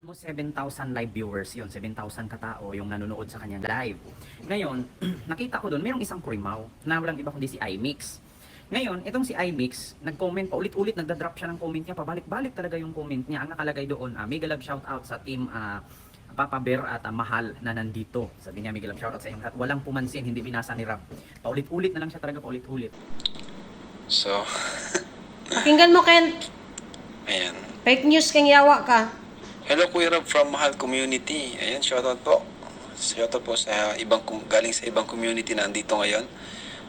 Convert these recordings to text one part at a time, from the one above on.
Mo 7,000 live viewers yun, 7,000 katao yung nanonood sa kanyang live. Ngayon, nakita ko doon, mayroong isang kurimaw na walang iba kundi si iMix. Ngayon, itong si iMix, nag-comment pa ulit-ulit, nagda-drop siya ng comment niya, pabalik-balik talaga yung comment niya. Ang nakalagay doon, mega love shoutout sa team Papa Bear at Mahal na nandito. Sabi niya, mega love shoutout sa inyong lahat. Walang pumansin, hindi binasa ni Rap. Paulit-ulit na lang siya talaga, paulit-ulit. So, Pakinggan mo, Ken. ayan. Fake news kang yawa ka. Hello, Kuya Rob from Mahal Community. Ayan, shoutout po. Shoutout po sa galing sa ibang community na andito ngayon.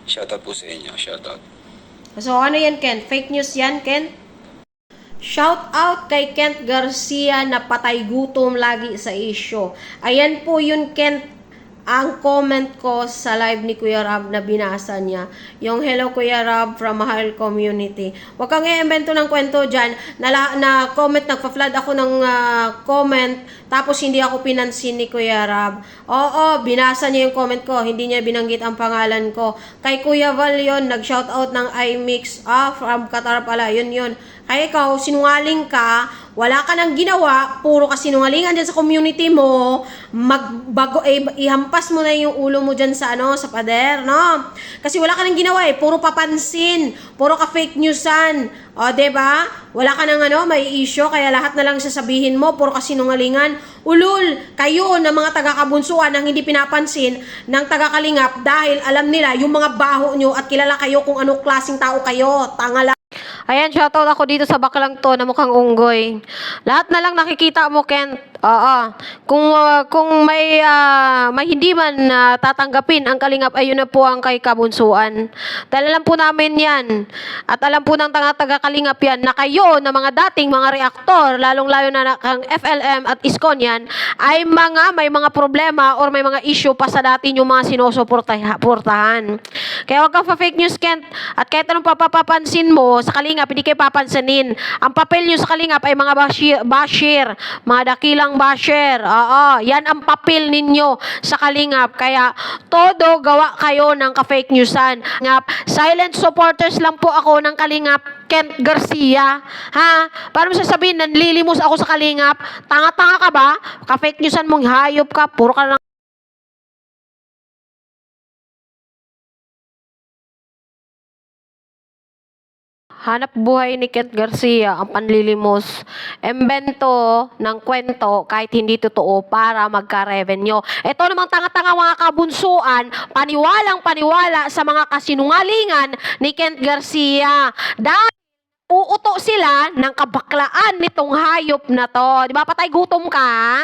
Shoutout po sa inyo. Shoutout. So, ano yan, Ken? Fake news yan, Ken? Shout out kay Kent Garcia na patay gutom lagi sa issue. Ayan po yun, Kent. Ang comment ko sa live ni Kuya Rob na binasa niya, yung hello Kuya Rob from Mahal Community. Huwag kang i-invento ng kwento dyan, na comment, nagpa-flood ako ng comment, tapos hindi ako pinansin ni Kuya Rob. Oo, binasa niya yung comment ko, hindi niya binanggit ang pangalan ko. Kay Kuya Val yun, nag-shoutout ng iMix, from Qatar pala, yun. Kaya ikaw, sinungaling ka, wala ka nang ginawa, puro ka sinungalingan dyan sa community mo, ihampas mo na yung ulo mo dyan sa sa pader, no? Kasi wala ka nang ginawa puro papansin, puro ka fake newsan. O, diba? Wala ka nang may issue, kaya lahat na lang sasabihin mo, puro ka sinungalingan. Ulul, kayo na mga taga-kabunsuan ang hindi pinapansin ng taga-kalingap dahil alam nila yung mga baho nyo at kilala kayo kung anong klaseng tao kayo. Tanga lang. Ayan, shoutout ako dito sa baklang to na mukhang unggoy. Lahat na lang nakikita mo, Kent. Oo. Kung may hindi man tatanggapin ang kalingap, ayun na po ang kay kabunsuan. Dahil alam po namin yan. At alam po ng taga-kalingap yan na kayo na mga dating mga reaktor, lalong-layo na kang FLM at ISKCON yan, ay may mga problema or may mga issue pa sa dati yung mga sinusuportahan. Kaya wag kang fake news, Kent. At kahit anong papapansin mo sa kalingap, hindi kayo papansanin. Ang papel nyo sa kalingap ay mga bashir, mga dakilang basher. Oo, yan ang papel ninyo sa kalingap. Kaya todo gawa kayo ng ka-fake newsan. Silent supporters lang po ako ng kalingap Kent Garcia. Ha? Paano mo sasabihin, nanlilimos ako sa kalingap? Tanga-tanga ka ba? Ka-fake newsan mong hayop ka, puro ka lang. Hanap buhay ni Kent Garcia ang panlilimos. Embento ng kwento kahit hindi totoo para magka-revenue. Ito namang tanga-tanga mga kabunsuan, paniwalang-paniwala sa mga kasinungalingan ni Kent Garcia. Dahil uuto sila ng kabaklaan nitong hayop na to. Di ba, patay gutom ka?